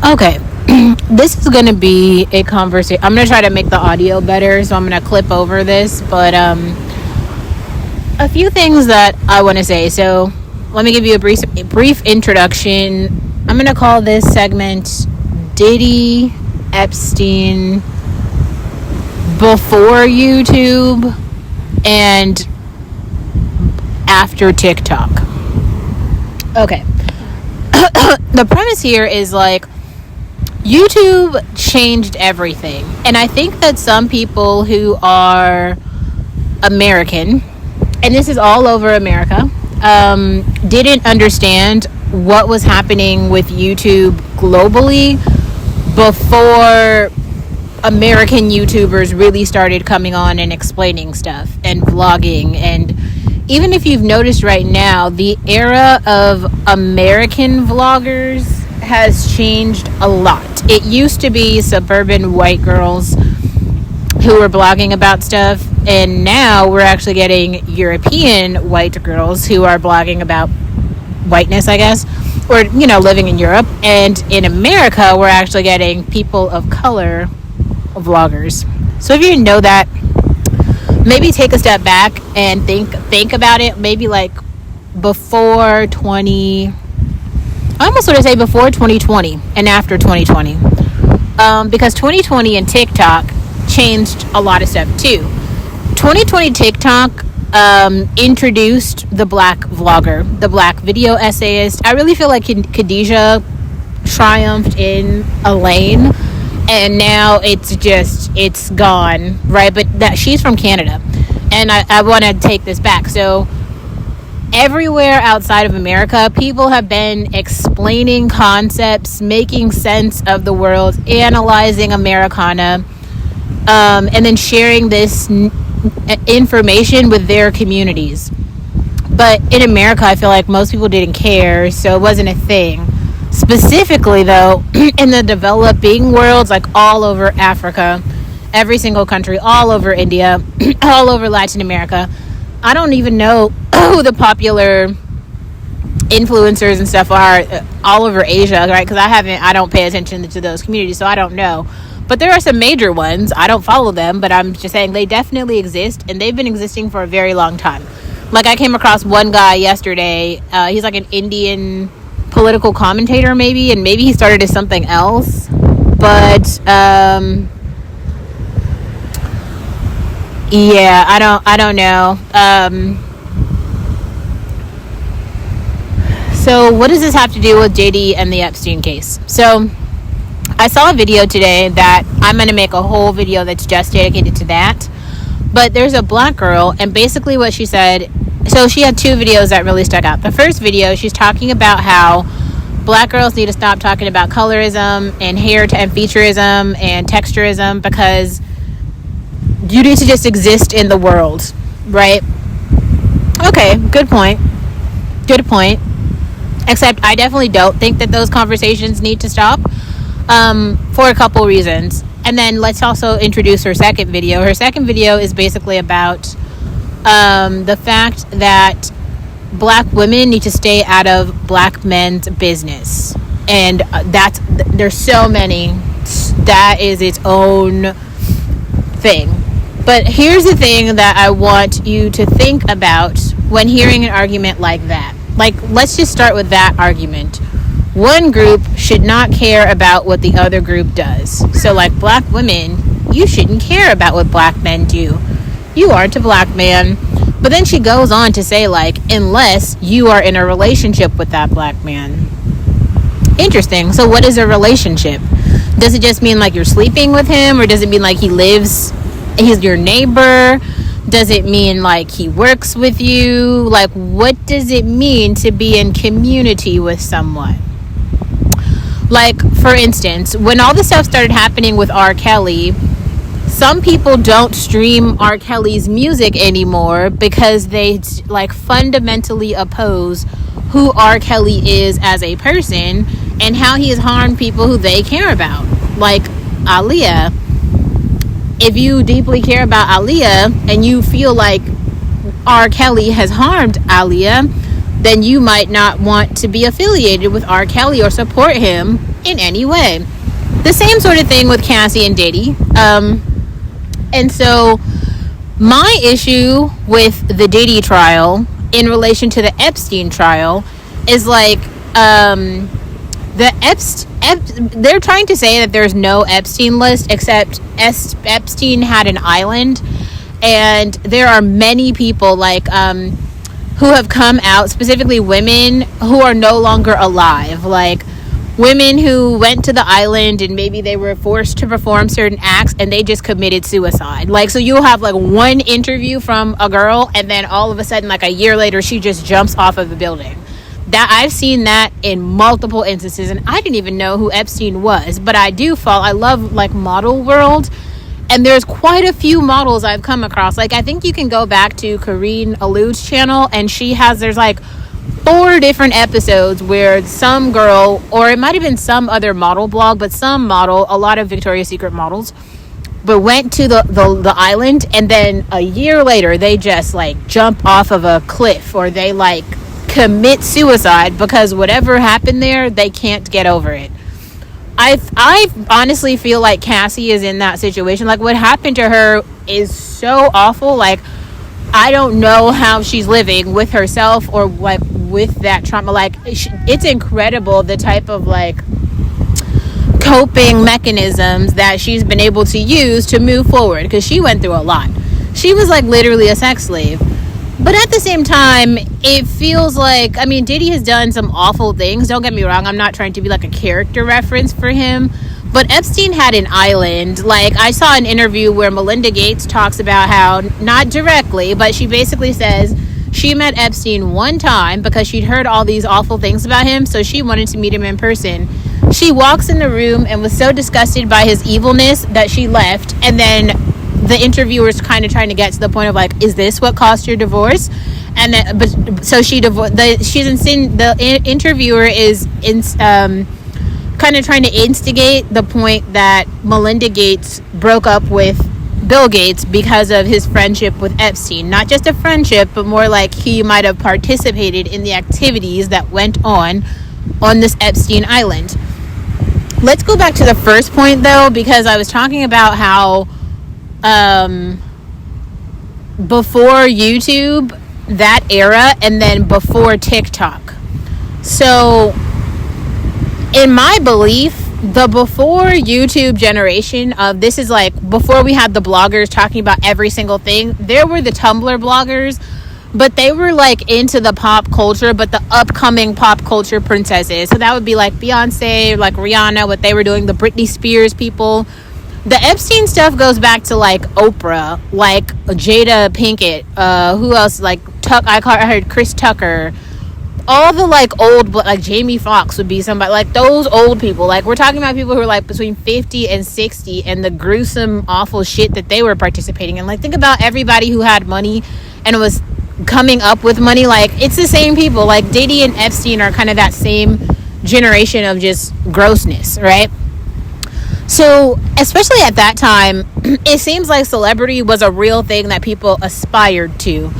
Okay. This is going to be a conversation. I'm going to try to make the audio better, so I'm going to clip over this. But a few things that I want to say. So let me give you a brief introduction. I'm going to call this segment Diddy, Epstein, before YouTube and after TikTok. Okay. The premise here is like YouTube changed everything. And I think that some people who are American, and this is all over America, didn't understand what was happening with YouTube globally before American YouTubers really started coming on and explaining stuff and vlogging. And even if you've noticed right now, the era of American vloggers has changed a lot. It used to be suburban white girls who were blogging about stuff, and now we're actually getting European white girls who are blogging about whiteness, I guess, or, living in Europe. And in America, we're actually getting people of color vloggers. So if you didn't know that, maybe take a step back and think about it. Maybe like before 2020 and after 2020, because 2020 and TikTok changed a lot of stuff too. 2020 TikTok introduced the black vlogger, the black video essayist. I really feel like Khadijah triumphed in a lane, and now it's gone, right? But that she's from Canada, and I want to take this back. So everywhere outside of America, people have been explaining concepts, making sense of the world, analyzing Americana, and then sharing this information with their communities. But in America, I feel like most people didn't care, so it wasn't a thing. Specifically, though, in the developing worlds, like all over Africa, every single country, all over India, all over Latin America, I don't even know who the popular influencers and stuff are all over Asia, right? Because I don't pay attention to those communities, so I don't know. But there are some major ones. I don't follow them, but I'm just saying they definitely exist, and they've been existing for a very long time. Like, I came across one guy yesterday. He's like an Indian political commentator, maybe, and maybe he started as something else. But yeah, I don't know. So what does this have to do with Diddy and the Epstein case? So I saw a video today that I'm going to make a whole video that's just dedicated to that. But there's a black girl, and basically what she said, so she had two videos that really stuck out. The first video, she's talking about how black girls need to stop talking about colorism and hair and featureism and texturism, because you need to just exist in the world, right? Okay, good point. Except I definitely don't think that those conversations need to stop, for a couple reasons. And then let's also introduce her second video. Her second video is basically about the fact that black women need to stay out of black men's business. And there's so many. That is its own thing. But here's the thing that I want you to think about when hearing an argument like that. Like, let's just start with that argument. One group should not care about what the other group does. So, like, black women, you shouldn't care about what black men do. You aren't a black man. But then she goes on to say, like, unless you are in a relationship with that black man. Interesting. So what is a relationship? Does it just mean, like, you're sleeping with him? Or does it mean, like, he's your neighbor? Does it mean, like, he works with you? Like, what does it mean to be in community with someone? Like, for instance, when all this stuff started happening with R. Kelly, some people don't stream R. Kelly's music anymore because they, like, fundamentally oppose who R. Kelly is as a person and how he has harmed people who they care about. Like Aaliyah. If you deeply care about Aaliyah and you feel like R. Kelly has harmed Aaliyah, then you might not want to be affiliated with R. Kelly or support him in any way. The same sort of thing with Cassie and Diddy. And so my issue with the Diddy trial in relation to the Epstein trial is like, they're trying to say that there's no Epstein list, except Epstein had an island, and there are many people like who have come out, specifically women who are no longer alive, like women who went to the island and maybe they were forced to perform certain acts and they just committed suicide. Like, so you'll have like one interview from a girl and then all of a sudden, like a year later, she just jumps off of the building. That I've seen that in multiple instances, and I didn't even know who Epstein was, but I love like model world, and there's quite a few models I've come across. Like, I think you can go back to Karine Alud's channel, and there's like 4 different episodes where some girl, or it might have been some other model blog, but some model, a lot of Victoria's Secret models, but went to the island, and then a year later they just like jump off of a cliff, or they like commit suicide because whatever happened there, they can't get over it. I honestly feel like Cassie is in that situation. Like, what happened to her is so awful. Like, I don't know how she's living with herself or like with that trauma. Like, it's incredible the type of like coping mechanisms that she's been able to use to move forward, because she went through a lot. She was like literally a sex slave. But at the same time, it feels like, I mean, Diddy has done some awful things. Don't get me wrong. I'm not trying to be like a character reference for him. But Epstein had an island. Like, I saw an interview where Melinda Gates talks about how, not directly, but she basically says she met Epstein one time because she'd heard all these awful things about him. So she wanted to meet him in person. She walks in the room and was so disgusted by his evilness that she left. And then the interviewer's kind of trying to get to the point of like, is this what caused your divorce? And then, but so she divorced. The interviewer is kind of trying to instigate the point that Melinda Gates broke up with Bill Gates because of his friendship with Epstein. Not just a friendship, but more like he might have participated in the activities that went on this Epstein island. Let's go back to the first point though, because I was talking about how before YouTube, that era, and then before TikTok. So in my belief, the before YouTube generation of this is like before we had the bloggers talking about every single thing. There were the Tumblr bloggers, but they were like into the pop culture, but the upcoming pop culture princesses. So that would be like Beyonce, like Rihanna, what they were doing, the Britney Spears people. The Epstein stuff goes back to like Oprah, like Jada Pinkett, who else? Like I heard Chris Tucker. All the like old, like Jamie Foxx would be somebody, like those old people. Like, we're talking about people who are like between 50 and 60, and the gruesome, awful shit that they were participating in. Like, think about everybody who had money and was coming up with money. Like, it's the same people. Like, Diddy and Epstein are kind of that same generation of just grossness, right? So, especially at that time, it seems like celebrity was a real thing that people aspired to.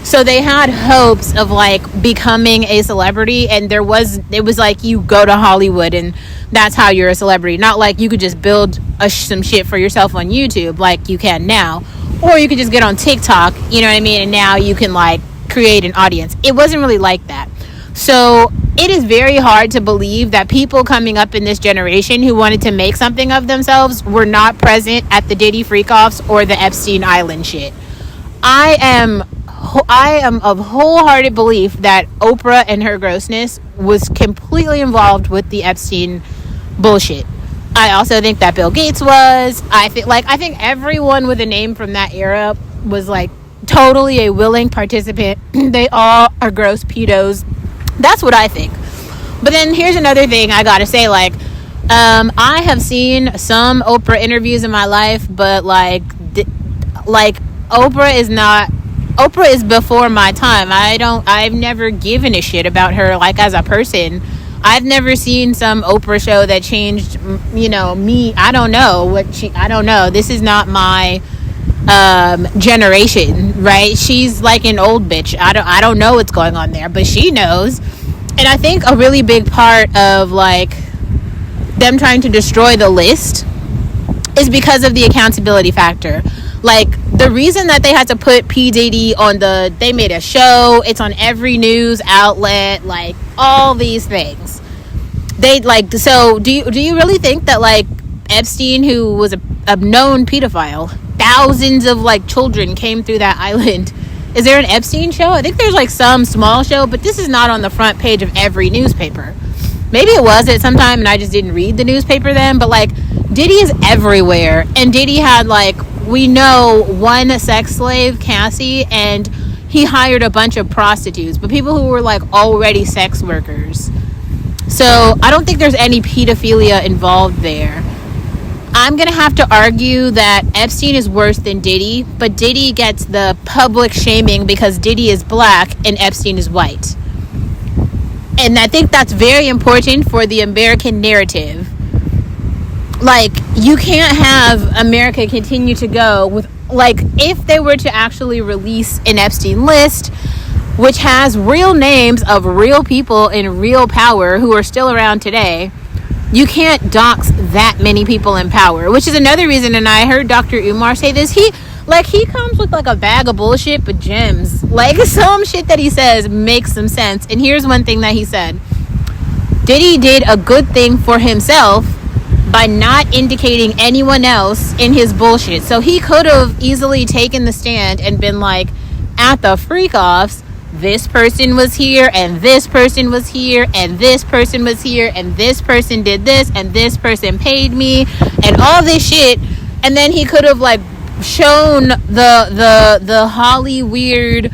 So they had hopes of like becoming a celebrity, and it was like you go to Hollywood and that's how you're a celebrity. Not like you could just build some shit for yourself on YouTube like you can now, or you could just get on TikTok, you know what I mean? And now you can like create an audience. It wasn't really like that. So it is very hard to believe that people coming up in this generation who wanted to make something of themselves were not present at the Diddy freak-offs or the Epstein Island shit. I am of wholehearted belief that Oprah and her grossness was completely involved with the Epstein bullshit. I also think that Bill Gates was. I think everyone with a name from that era was like totally a willing participant. They all are gross pedos. That's what I think. But then here's another thing I gotta say, like, I have seen some Oprah interviews in my life, but like Oprah is before my time. I've never given a shit about her, like, as a person. I've never seen some Oprah show that changed, me. I don't know. This is not my generation, right? She's like an old bitch. I don't know what's going on there, but she knows. And I think a really big part of like them trying to destroy the list is because of the accountability factor. Like, the reason that they had to put P. Diddy on they made a show, it's on every news outlet, like, all these things. They, like, so do you really think that, like, Epstein, who was a known pedophile, thousands of, like, children came through that island? Is there an Epstein show? I think there's, like, some small show, but this is not on the front page of every newspaper. Maybe it was at some time and I just didn't read the newspaper then, but, like, Diddy is everywhere. And Diddy had, like, we know one sex slave, Cassie, and he hired a bunch of prostitutes, but people who were, like, already sex workers. So I don't think there's any pedophilia involved there. I'm going to have to argue that Epstein is worse than Diddy, but Diddy gets the public shaming because Diddy is black and Epstein is white. And I think that's very important for the American narrative. Like, you can't have America continue to go with, like, if they were to actually release an Epstein list, which has real names of real people in real power who are still around today, you can't dox that many people in power, which is another reason, and I heard Dr. Umar say this, he comes with, like, a bag of bullshit but gems. Like, some shit that he says makes some sense. And here's one thing that he said. Diddy did a good thing for himself by not indicating anyone else in his bullshit. So he could have easily taken the stand and been like, at the freak-offs, this person was here, and this person was here, and this person was here, and this person did this, and this person paid me, and all this shit. And then he could have, like, shown the Holly weird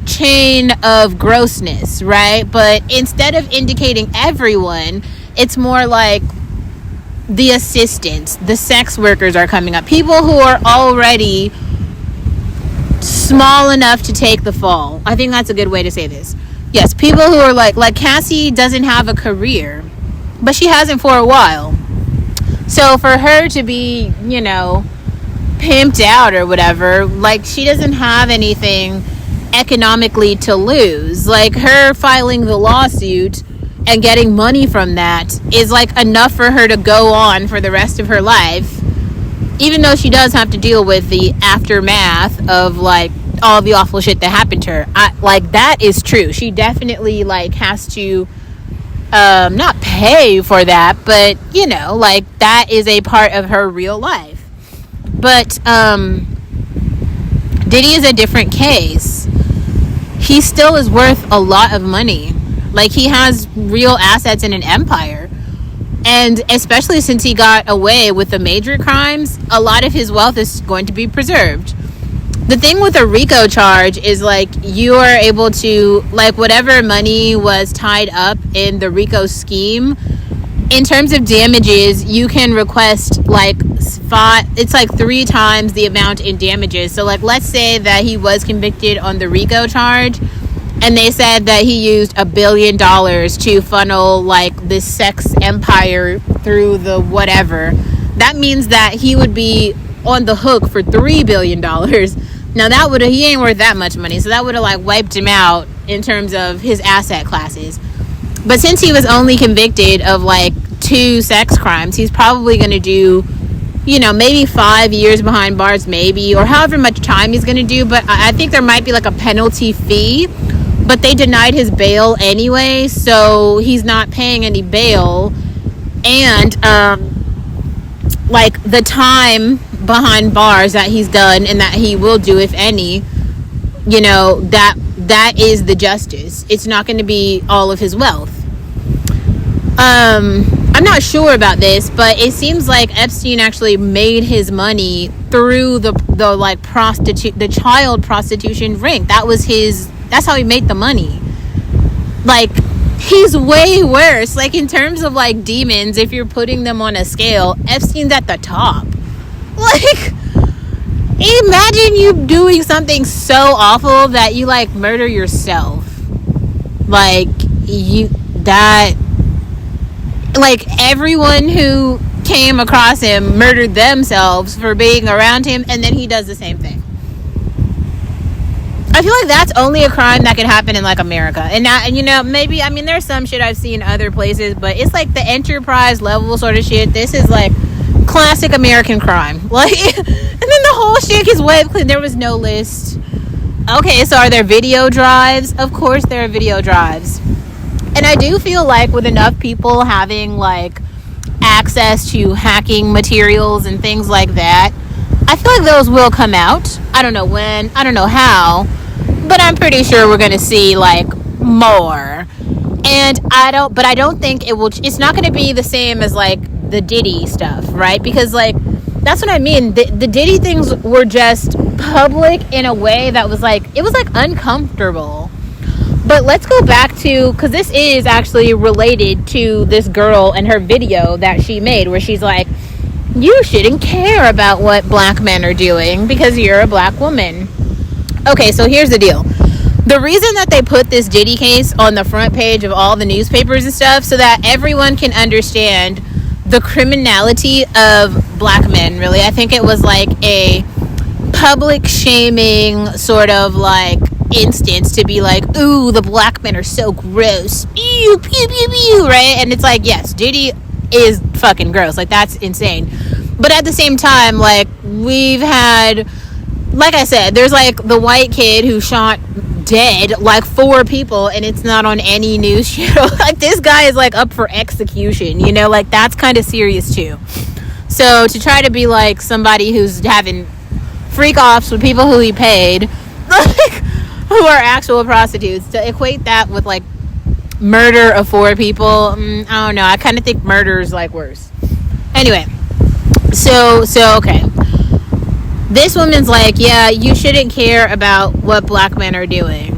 chain of grossness, right? But instead of indicating everyone, it's more like the assistants, the sex workers are coming up, people who are already small enough to take the fall. I think that's a good way to say this. Yes, people who are like Cassie doesn't have a career, but she hasn't for a while. So for her to be, you know, pimped out or whatever, like, she doesn't have anything economically to lose. Like, her filing the lawsuit and getting money from that is, like, enough for her to go on for the rest of her life, even though she does have to deal with the aftermath of, like, all the awful shit that happened to her. Like, that is true. She definitely, like, has to not pay for that, but, you know, like, that is a part of her real life. But Diddy is a different case. He still is worth a lot of money. Like, he has real assets in an empire. And especially since he got away with the major crimes, a lot of his wealth is going to be preserved. The thing with a RICO charge is, like, you are able to, like, whatever money was tied up in the RICO scheme, in terms of damages, you can request, like, it's like 3 times the amount in damages. So, like, let's say that he was convicted on the RICO charge, and they said that he used $1 billion to funnel, like, this sex empire through the whatever. That means that he would be on the hook for $3 billion. Now, he ain't worth that much money, so that would have, like, wiped him out in terms of his asset classes. But since he was only convicted of, like, 2 sex crimes, he's probably going to do, you know, maybe 5 years behind bars, maybe, or however much time he's going to do. But I think there might be, like, a penalty fee. But they denied his bail anyway, so he's not paying any bail. And, like, the time behind bars that he's done and that he will do, if any, you know, that is the justice. It's not going to be all of his wealth. I'm not sure about this, but it seems like Epstein actually made his money through the child prostitution ring. That's how he made the money. Like, he's way worse. Like, in terms of, like, demons, if you're putting them on a scale, Epstein's at the top. Like, imagine you doing something so awful that you, like, murder yourself. Like, like, everyone who came across him murdered themselves for being around him, and then he does the same thing. I feel like that's only a crime that could happen in like America, and not, and you know, maybe, I mean, there's some shit I've seen other places, but it's like the enterprise level sort of shit. This is like classic American crime. Like, and then the whole shit gets wiped clean. There was no list. Okay, so are there video drives? Of course there are video drives, and I do feel like with enough people having like access to hacking materials and things like that, I feel like those will come out. I don't know when, I don't know how, but I'm pretty sure we're going to see like more. And I don't think it will, it's not going to be the same as like the Diddy stuff, right? Because like, that's what I mean. The Diddy things were just public in a way that was like, it was like uncomfortable. But let's go back to, because this is actually related to this girl and her video that she made, where she's like, you shouldn't care about what black men are doing because you're a black woman. Okay, so here's the deal. The reason that they put this Diddy case on the front page of all the newspapers and stuff, so that everyone can understand the criminality of black men, really. I think it was like a public shaming sort of like instance to be like, ooh, the black men are so gross. Ew, pew, pew, pew, right? And it's like, yes, Diddy is fucking gross. Like, that's insane. But at the same time, like, we've had, like I said, there's like the white kid who shot dead like 4 people, and it's not on any news channel. Like, this guy is like up for execution, you know, like that's kind of serious too. So to try to be like somebody who's having freak offs with people who he paid, like, who are actual prostitutes, to equate that with like murder of 4 people, I don't know. I kind of think murder is like worse. Anyway, so okay. This woman's like, yeah, you shouldn't care about what black men are doing.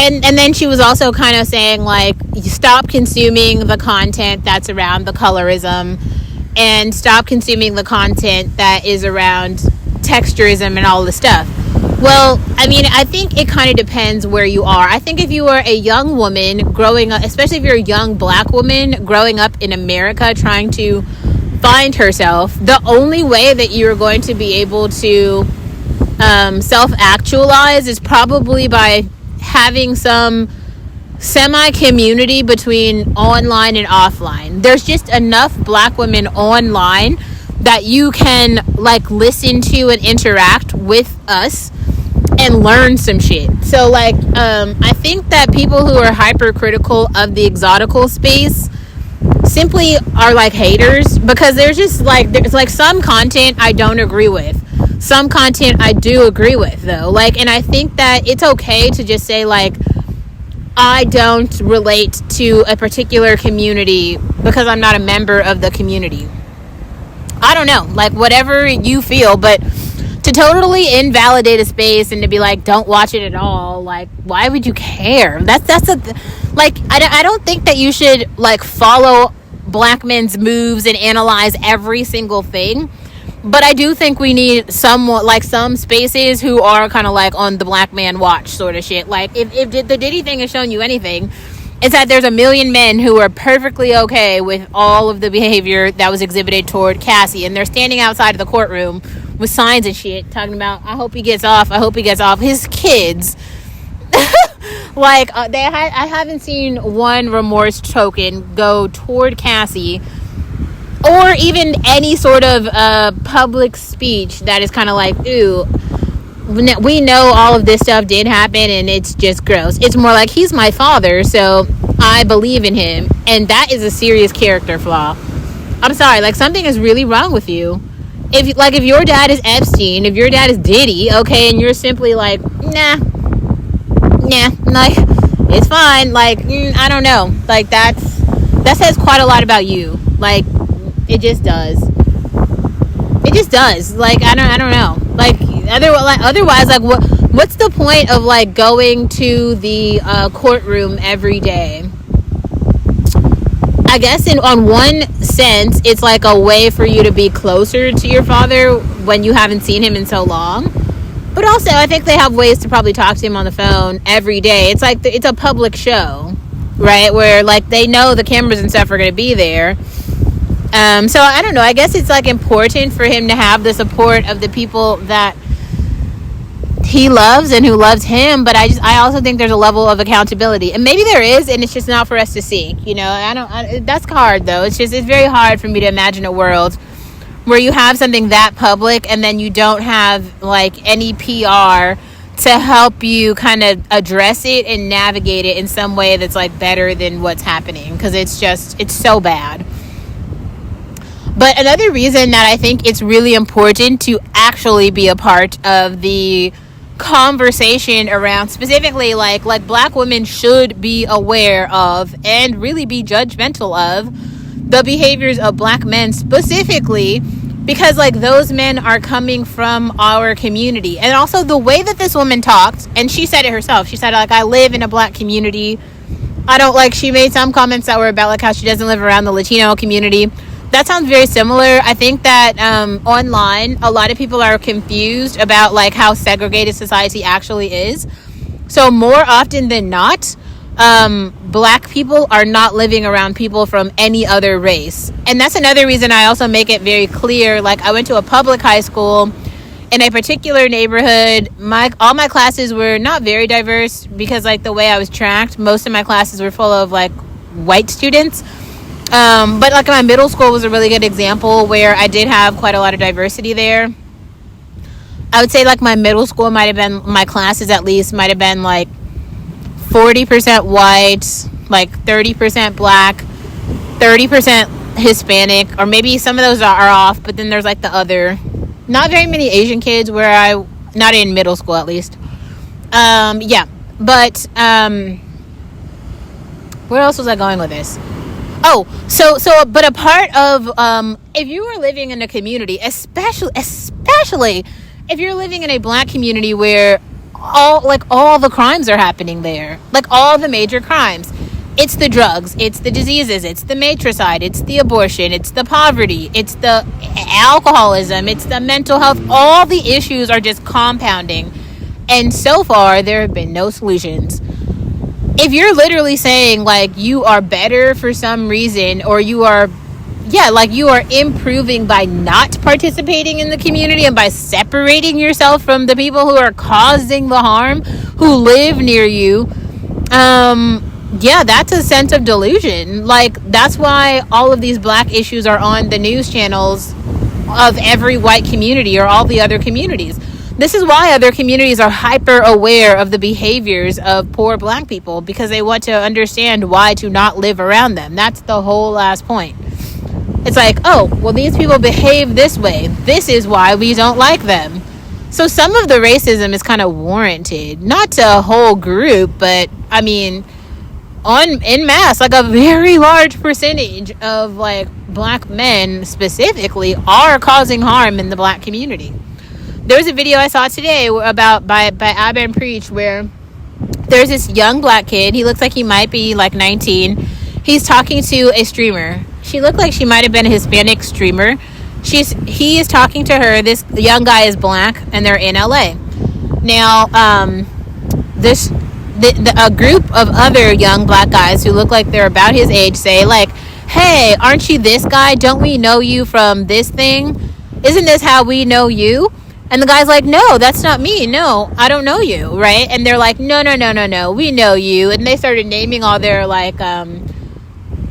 And then she was also kind of saying, like, stop consuming the content that's around the colorism, and stop consuming the content that is around texturism and all this stuff. Well, I mean, I think it kind of depends where you are. I think if you are a young woman growing up, especially if you're a young black woman growing up in America trying to find herself, the only way that you're going to be able to self-actualize is probably by having some semi-community between online and offline. There's just enough black women online that you can like listen to and interact with us and learn some shit. So like I think that people who are hypercritical of the exotical space simply are like haters, because there's just like, there's like some content I don't agree with, some content I do agree with though. Like, and I think that it's okay to just say like, I don't relate to a particular community because I'm not a member of the community. I don't know, like whatever you feel, but to totally invalidate a space and to be like, don't watch it at all, like, why would you care? That's a, like, I don't think that you should like follow black men's moves and analyze every single thing, but I do think we need somewhat like some spaces who are kind of like on the black man watch sort of shit. Like, if the Diddy thing has shown you anything, it's that there's a million men who are perfectly okay with all of the behavior that was exhibited toward Cassie, and they're standing outside of the courtroom with signs and shit talking about, I hope he gets off, I hope he gets off. His kids like I haven't seen one remorse token go toward Cassie, or even any sort of public speech that is kind of like, ooh, we know all of this stuff did happen and it's just gross. It's more like, he's my father, so I believe in him, and that is a serious character flaw. I'm sorry, like, something is really wrong with you. If your dad is Epstein, if your dad is Diddy, okay, and you're simply like, nah, like, it's fine, like, I don't know, like, that says quite a lot about you. Like, it just does, like, I don't know, like, otherwise, like, what's the point of like going to the courtroom every day? I guess on one sense, it's like a way for you to be closer to your father when you haven't seen him in so long. But also, I think they have ways to probably talk to him on the phone every day. It's like, it's a public show, right? Where like they know the cameras and stuff are going to be there. So I don't know. I guess it's like important for him to have the support of the people that he loves and who loves him. But I also think there's a level of accountability, and maybe there is, and it's just not for us to see. That's hard though. It's very hard for me to imagine a world where you have something that public and then you don't have like any PR to help you kind of address it and navigate it in some way that's like better than what's happening, because it's so bad. But another reason that I think it's really important to actually be a part of the conversation around specifically like Black women should be aware of and really be judgmental of the behaviors of Black men specifically, because like those men are coming from our community. And also the way that this woman talked, and she said it herself, she said like, I live in a Black community. She made some comments that were about like how she doesn't live around the Latino community. That sounds very similar. I think that online a lot of people are confused about like how segregated society actually is. So more often than not, Black people are not living around people from any other race. And that's another reason I also make it very clear. Like, I went to a public high school in a particular neighborhood. All my classes were not very diverse because like the way I was tracked, most of my classes were full of like white students. But like my middle school was a really good example where I did have quite a lot of diversity there. I would say like my middle school my classes at least might have been like 40% white, like 30% Black, 30% Hispanic, or maybe some of those are off, but then there's like the other. Not very many Asian kids not in middle school at least. Where else was I going with this? Oh, but a part of, if you are living in a community, especially if you're living in a Black community where all the crimes are happening there, like all the major crimes, it's the drugs, it's the diseases, it's the matricide, it's the abortion, it's the poverty, it's the alcoholism, it's the mental health, all the issues are just compounding. And so far, there have been no solutions. If you're literally saying like you are better for some reason, or you are improving by not participating in the community and by separating yourself from the people who are causing the harm, who live near you, that's a sense of delusion. Like, that's why all of these Black issues are on the news channels of every white community or all the other communities. This is why other communities are hyper aware of the behaviors of poor Black people, because they want to understand why to not live around them. That's the whole last point. It's like, oh, well, these people behave this way. This is why we don't like them. So some of the racism is kind of warranted. Not to a whole group, but, I mean, en masse, like a very large percentage of, like, Black men specifically are causing harm in the Black community. There was a video I saw today about by Abba and Preach where there's this young Black kid. He looks like he might be, like, 19. He's talking to a streamer. She looked like she might have been a Hispanic streamer. He is talking to her. This young guy is Black, and they're in LA. Now, a group of other young Black guys who look like they're about his age say, like, hey, aren't you this guy? Don't we know you from this thing? Isn't this how we know you? And the guy's like, no, that's not me. No, I don't know you, right? And they're like, no, we know you. And they started naming all their, like,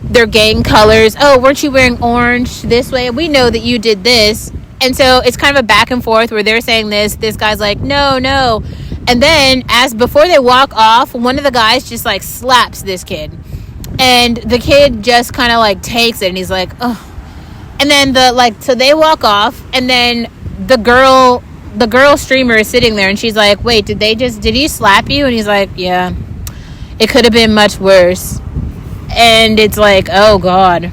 their gang colors. Oh, weren't you wearing orange this way? We know that you did this. And so it's kind of a back and forth where they're saying this guy's like, no. And then before they walk off, one of the guys just like slaps this kid, and the kid just kind of like takes it and he's like, oh. And then so they walk off, and then the girl streamer is sitting there, and she's like, wait, did he slap you? And he's like, yeah, it could have been much worse. And it's like, oh God.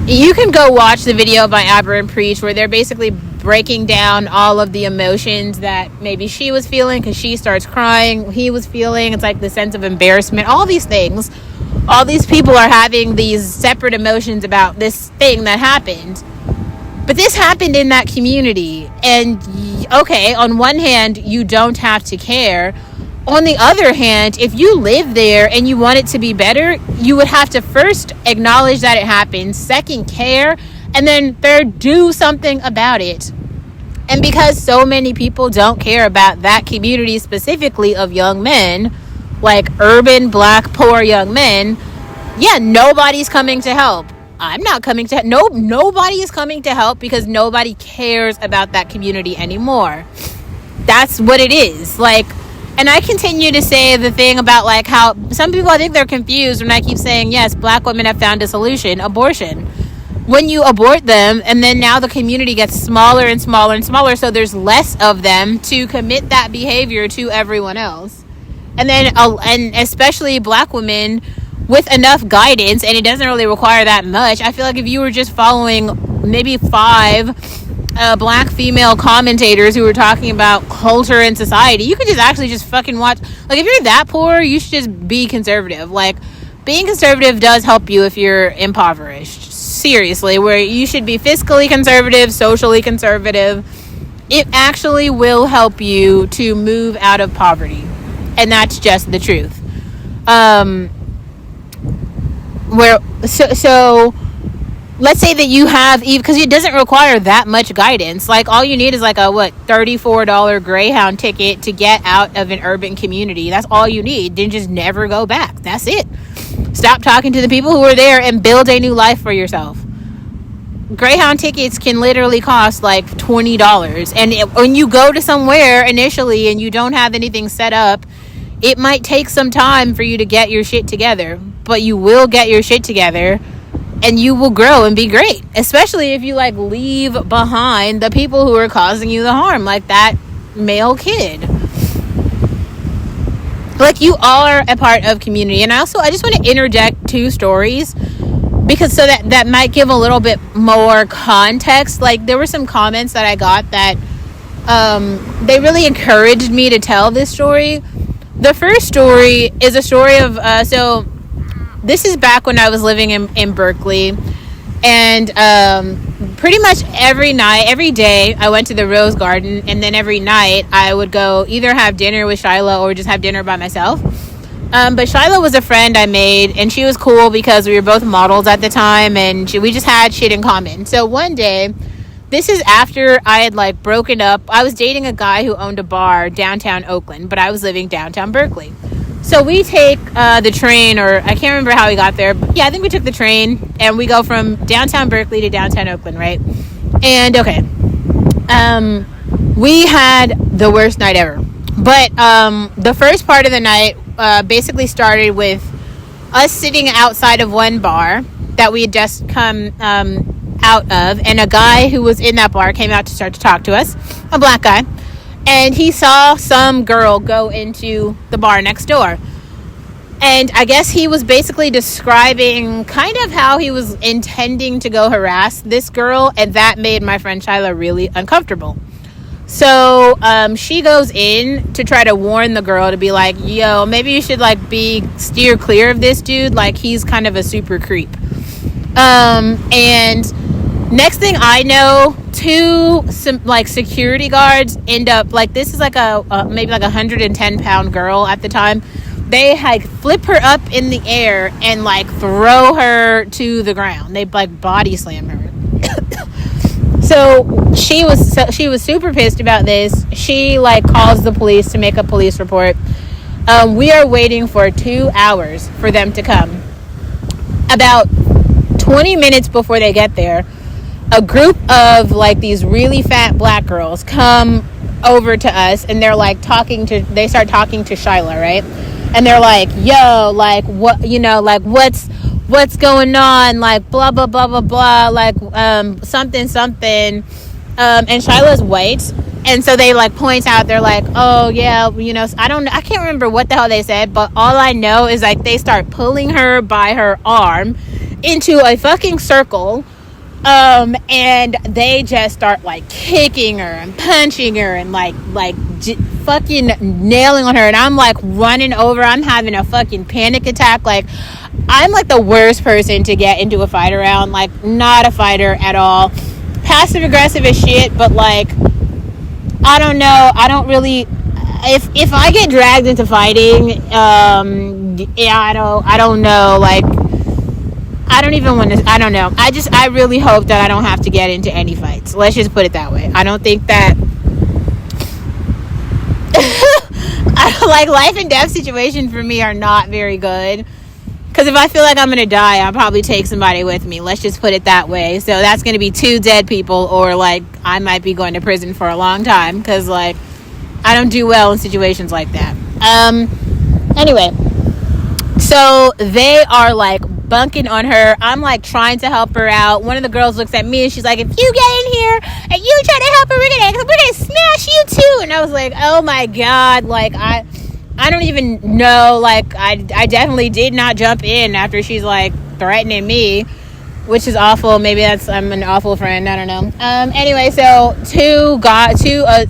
You can go watch the video by Aber and Preach where they're basically breaking down all of the emotions that maybe she was feeling, because she starts crying, he was feeling. It's like the sense of embarrassment, all these things. All these people are having these separate emotions about this thing that happened. But this happened in that community. And okay, on one hand, you don't have to care. On the other hand, if you live there and you want it to be better, you would have to first acknowledge that it happened, second care, and then third, do something about it. And because so many people don't care about that community specifically of young men, like urban, black, poor young men, yeah, nobody's coming to help. I'm not coming to nobody is coming to help because nobody cares about that community anymore. That's what it is. Like, and I continue to say the thing about like how some people, I think they're confused when I keep saying, yes, black women have found a solution: abortion. When you abort them, and then now the community gets smaller and smaller and smaller, so there's less of them to commit that behavior to everyone else. And then, and especially black women with enough guidance, and it doesn't really require that much. I feel like if you were just following maybe 5 black female commentators who were talking about culture and society, you could just actually just fucking watch. Like, if you're that poor, you should just be conservative. Like, being conservative does help you if you're impoverished. Seriously, where you should be fiscally conservative, socially conservative. It actually will help you to move out of poverty. And that's just the truth. So let's say that you have, because it doesn't require that much guidance. Like, all you need is like a $34 Greyhound ticket to get out of an urban community. That's all you need. Then just never go back. That's it. Stop talking to the people who are there and build a new life for yourself. Greyhound tickets can literally cost like $20. And when you go to somewhere initially and you don't have anything set up, it might take some time for you to get your shit together. But you will get your shit together and you will grow and be great. Especially if you like leave behind the people who are causing you the harm, like that male kid. Like, you are a part of community. And I just want to interject 2 stories, because so that might give a little bit more context. Like, there were some comments that I got that they really encouraged me to tell this story. The first story is a story of so this is back when I was living in Berkeley, and pretty much every day I went to the Rose Garden, and then every night I would go either have dinner with Shyla or just have dinner by myself. But Shyla was a friend I made, and she was cool because we were both models at the time, and we just had shit in common. So one day, this is after I had like broken up. I was dating a guy who owned a bar downtown Oakland, but I was living downtown Berkeley. So we take the train, or I can't remember how we got there. But yeah, I think we took the train, and we go from downtown Berkeley to downtown Oakland, right? And okay, we had the worst night ever. But the first part of the night basically started with us sitting outside of one bar that we had just come out of, and a guy who was in that bar came out to start to talk to us, a black guy, and he saw some girl go into the bar next door. And I guess he was basically describing kind of how he was intending to go harass this girl, and that made my friend Shyla really uncomfortable. So she goes in to try to warn the girl, to be like, yo, maybe you should like steer clear of this dude, like he's kind of a super creep. And next thing I know, 2 like security guards end up, like, this is like a maybe like 110-pound girl at the time. They like flip her up in the air and like throw her to the ground. They like body slam her. So she was super pissed about this. She like calls the police to make a police report. We are waiting for 2 hours for them to come. About 20 minutes before they get there, a group of like these really fat black girls come over to us, and they're like they start talking to Shyla, right? And they're like, yo, like, what, you know, like, what's going on, like, blah blah blah blah blah, like something. And Shyla's white, and so they like point out, they're like, oh yeah, you know, I can't remember what the hell they said, but all I know is like they start pulling her by her arm into a fucking circle, and they just start like kicking her and punching her and like fucking nailing on her. And I'm like running over, I'm having a fucking panic attack. Like, I'm like the worst person to get into a fight around, like not a fighter at all, passive aggressive as shit, but like, I don't know, I don't really, if I get dragged into fighting, yeah, I don't know, like, I don't even want to, I don't know. I really hope that I don't have to get into any fights. Let's just put it that way. I don't think that like life and death situations for me are not very good. Because if I feel like I'm going to die, I'll probably take somebody with me. Let's just put it that way. So that's going to be 2 dead people, or like I might be going to prison for a long time, because like I don't do well in situations like that. Anyway, so they are like bunking on her. I'm like trying to help her out. One of the girls looks at me and she's like, if you get in here and you try to help her, we're gonna smash you too. And I was like, oh my god, like I don't even know, like I definitely did not jump in after she's like threatening me, which is awful. Maybe I'm an awful friend, I don't know. Anyway, so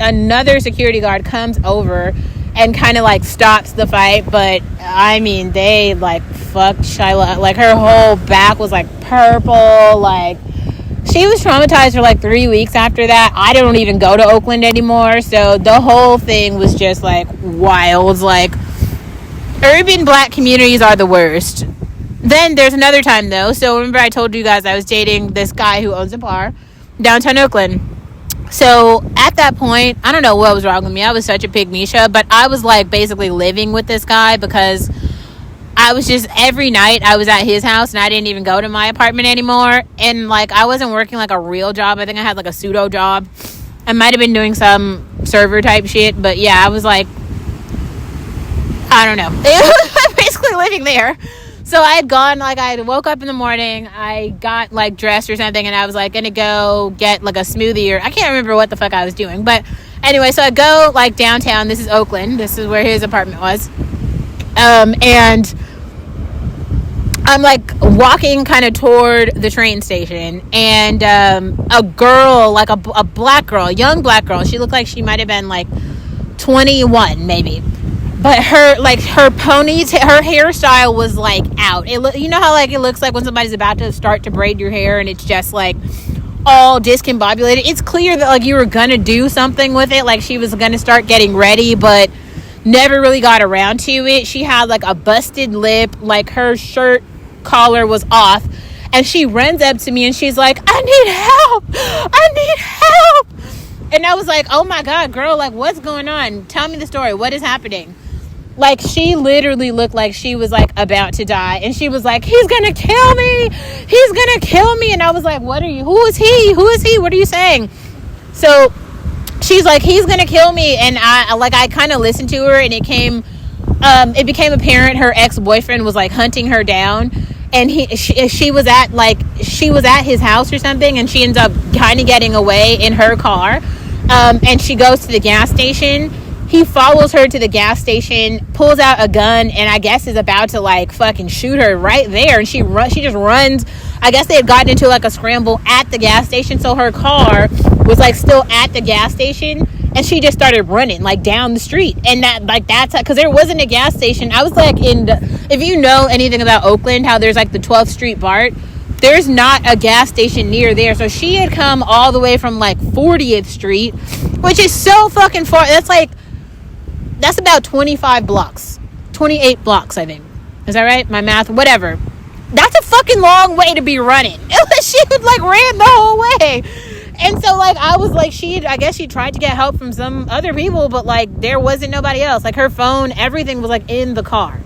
another security guard comes over and kind of like stops the fight, but I mean they like fucked Shyla, like her whole back was like purple, like she was traumatized for like 3 weeks after that. I don't even go to Oakland anymore, so the whole thing was just like wild. Like urban black communities are the worst. Then there's another time though. So remember I told you guys I was dating this guy who owns a bar downtown Oakland. So at that point, I don't know what was wrong with me. I was such a pygmisha, but I was like basically living with this guy because I was just, every night I was at his house and I didn't even go to my apartment anymore. And like I wasn't working like a real job. I think I had like a pseudo job. I might have been doing some server type shit, but yeah, I was like, I don't know. I was basically living there. So I had gone, like I woke up in the morning, I got like dressed or something, and I was like gonna go get like a smoothie, or I can't remember what the fuck I was doing. But anyway, so I go like downtown. This is Oakland. This is where his apartment was. And I'm like walking kind of toward the train station, and a girl, like a black girl, a young black girl, she looked like she might have been like 21 maybe. But her ponytail, her hairstyle was like out. You know how like it looks like when somebody's about to start to braid your hair and it's just like all discombobulated. It's clear that like you were gonna do something with it, like she was gonna start getting ready, but never really got around to it. She had like a busted lip, like her shirt collar was off, and she runs up to me and she's like, I need help. And I was like, oh my god, girl, like what's going on? Tell me the story. What is happening? Like she literally looked like she was like about to die, and she was like, he's gonna kill me, and I was like, who is he, what are you saying? So she's like, he's gonna kill me, and I kind of listened to her, and it became apparent her ex-boyfriend was like hunting her down, and she was at his house or something, and she ends up kind of getting away in her car, and she goes to the gas station. He follows her to the gas station, pulls out a gun, and I guess is about to like fucking shoot her right there. And she just runs. I guess they had gotten into like a scramble at the gas station, so her car was like still at the gas station, and she just started running like down the street. And that's because there wasn't a gas station. I was like if you know anything about Oakland, how there's like the 12th Street BART, there's not a gas station near there. So she had come all the way from like 40th Street, which is so fucking far. That's about 28 blocks, I think. Is that right? My math, whatever. That's a fucking long way to be running. She like ran the whole way. And so like I was like, I guess she tried to get help from some other people, but like there wasn't nobody else. Like her phone, everything was like in the car.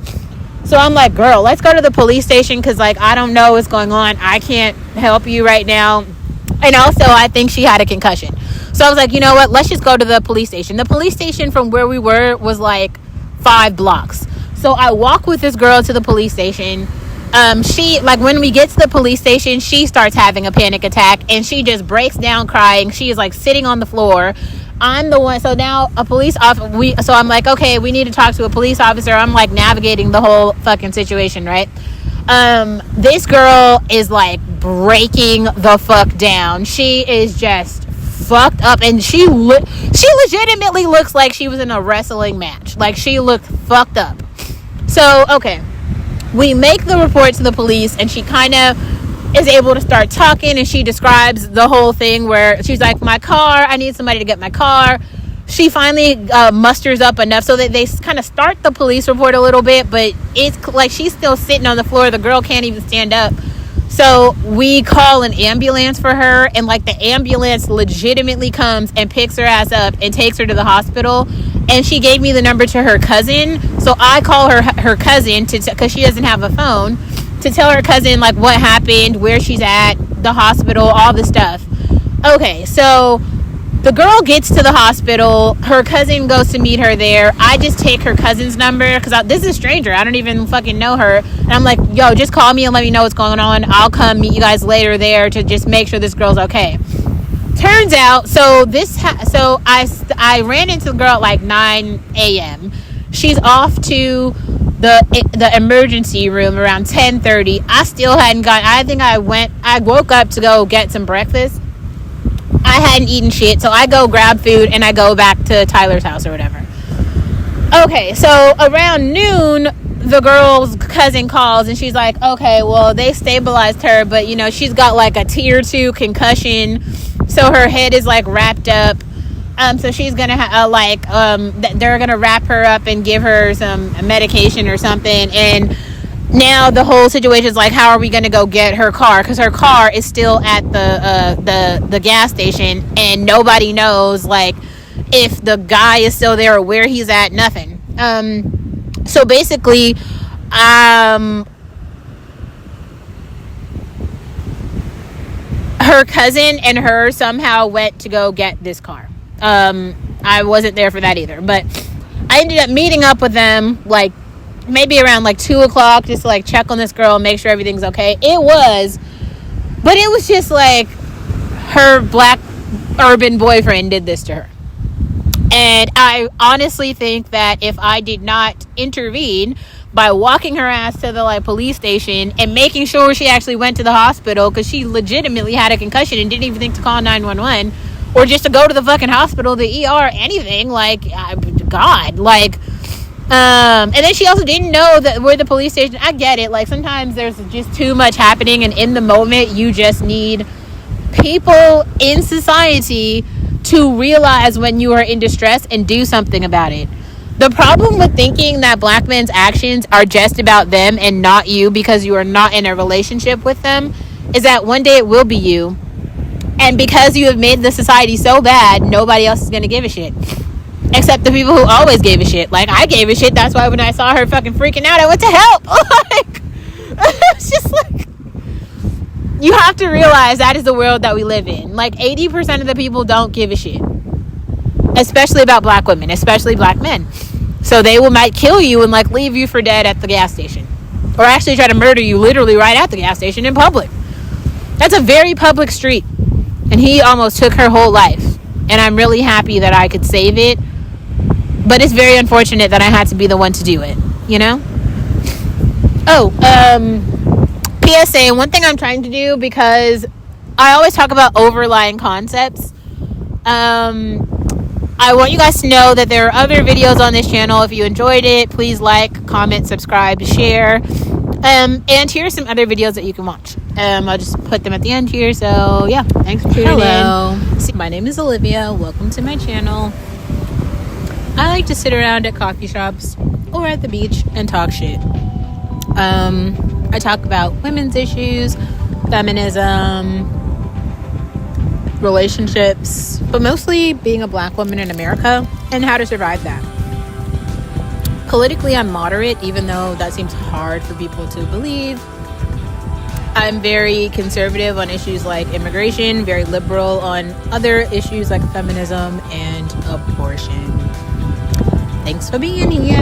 So I'm like, girl, let's go to the police station, because like I don't know what's going on. I can't help you right now. And also I think she had a concussion. So I was like, you know what? Let's just go to the police station. The police station from where we were was like 5 blocks. So I walk with this girl to the police station. She, like, when we get to the police station, she starts having a panic attack, and she just breaks down crying. She is like sitting on the floor. I'm the one. So now a police officer. So I'm like, okay, we need to talk to a police officer. I'm like navigating the whole fucking situation, right? This girl is like breaking the fuck down. She is just fucked up, and she legitimately looks like she was in a wrestling match. Like she looked fucked up. So okay, we make the report to the police, and she kind of is able to start talking, and she describes the whole thing where she's like, my car, I need somebody to get my car. She finally musters up enough so that they kind of start the police report a little bit, but it's like she's still sitting on the floor. The girl can't even stand up. So we call an ambulance for her, and like the ambulance legitimately comes and picks her ass up and takes her to the hospital. And she gave me the number to her cousin, so I call her cousin because she doesn't have a phone, to tell her cousin like what happened, where she's at, the hospital, all the stuff. Okay, so the girl gets to the hospital. Her cousin goes to meet her there. I just take her cousin's number because this is a stranger. I don't even fucking know her. And I'm like, yo, just call me and let me know what's going on. I'll come meet you guys later there to just make sure this girl's okay. Turns out, I ran into the girl at like 9 a.m. She's off to the emergency room around 10:30. I still hadn't gotten. I woke up to go get some breakfast. I hadn't eaten shit, so I go grab food and I go back to Tyler's house or whatever. Okay, so around noon, the girl's cousin calls and she's like, okay, well, they stabilized her, but you know, she's got like a tier 2 concussion, so her head is like wrapped up. So she's gonna they're gonna wrap her up and give her some medication or something. And now the whole situation is like, how are we going to go get her car? Because her car is still at the gas station, and nobody knows like if the guy is still there or where he's at. Nothing. So basically, her cousin and her somehow went to go get this car. I wasn't there for that either, but I ended up meeting up with them like maybe around like 2 o'clock just to like check on this girl and make sure everything's okay. But it was just like her black urban boyfriend did this to her. And I honestly think that if I did not intervene by walking her ass to the like police station and making sure she actually went to the hospital, because she legitimately had a concussion and didn't even think to call 911 or just to go to the fucking hospital, the ER, anything, like, God, like, and then she also didn't know that we're the police station. I get it. Like, sometimes there's just too much happening, and in the moment, you just need people in society to realize when you are in distress and do something about it. The problem with thinking that black men's actions are just about them and not you because you are not in a relationship with them is that one day it will be you. And because you have made the society so bad, nobody else is going to give a shit. Except the people who always gave a shit. Like, I gave a shit. That's why when I saw her fucking freaking out, I went to help. Like, it's just like, you have to realize that is the world that we live in. Like, 80% of the people don't give a shit. Especially about black women. Especially black men. So they might kill you and, like, leave you for dead at the gas station. Or actually try to murder you literally right at the gas station in public. That's a very public street. And he almost took her whole life. And I'm really happy that I could save it. But it's very unfortunate that I had to be the one to do it, you know? PSA, one thing I'm trying to do, because I always talk about overlying concepts. I want you guys to know that there are other videos on this channel. If you enjoyed it, please like, comment, subscribe, share. And here's some other videos that you can watch. I'll just put them at the end here. So, yeah. Thanks for tuning in. My name is Olivia. Welcome to my channel. I like to sit around at coffee shops or at the beach and talk shit. I talk about women's issues, feminism, relationships, but mostly being a black woman in America and how to survive that. Politically, I'm moderate, even though that seems hard for people to believe. I'm very conservative on issues like immigration, very liberal on other issues like feminism and abortion. Thanks for being here.